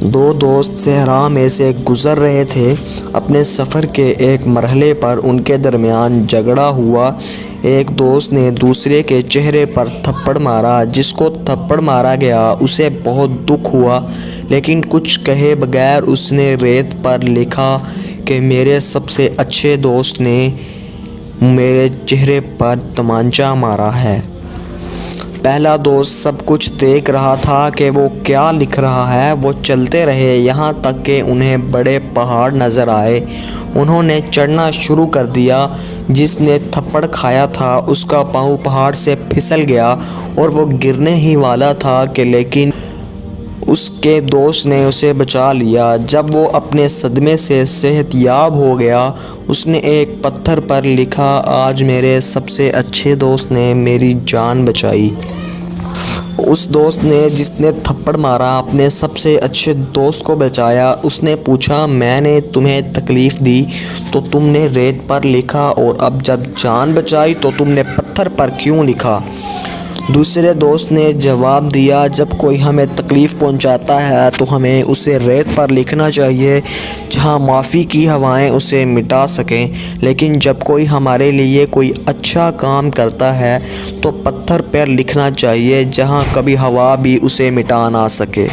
दो दोस्त सहरा में से गुज़र रहे थे। अपने सफ़र के एक मरहले पर उनके दरमियान झगड़ा हुआ। एक दोस्त ने दूसरे के चेहरे पर थप्पड़ मारा। जिसको थप्पड़ मारा गया उसे बहुत दुख हुआ, लेकिन कुछ कहे बगैर उसने रेत पर लिखा कि मेरे सबसे अच्छे दोस्त ने मेरे चेहरे पर तमांचा मारा है। पहला दोस्त सब कुछ देख रहा था कि वो क्या लिख रहा है। वो चलते रहे यहाँ तक कि उन्हें बड़े पहाड़ नज़र आए। उन्होंने चढ़ना शुरू कर दिया। जिसने थप्पड़ खाया था उसका पाँव पहाड़ से फिसल गया और वो गिरने ही वाला था कि लेकिन उसके दोस्त ने उसे बचा लिया। जब वो अपने सदमे से सेहतयाब हो गया, उसने एक पत्थर पर लिखा, आज मेरे सबसे अच्छे दोस्त ने मेरी जान बचाई। उस दोस्त ने जिसने थप्पड़ मारा अपने सबसे अच्छे दोस्त को बचाया। उसने पूछा, मैंने तुम्हें तकलीफ़ दी तो तुमने रेत पर लिखा, और अब जब जान बचाई तो तुमने पत्थर पर क्यों लिखा? दूसरे दोस्त ने जवाब दिया, जब कोई हमें तकलीफ़ पहुंचाता है तो हमें उसे रेत पर लिखना चाहिए जहां माफ़ी की हवाएं उसे मिटा सकें, लेकिन जब कोई हमारे लिए कोई अच्छा काम करता है तो पत्थर पर लिखना चाहिए जहां कभी हवा भी उसे मिटा ना सके।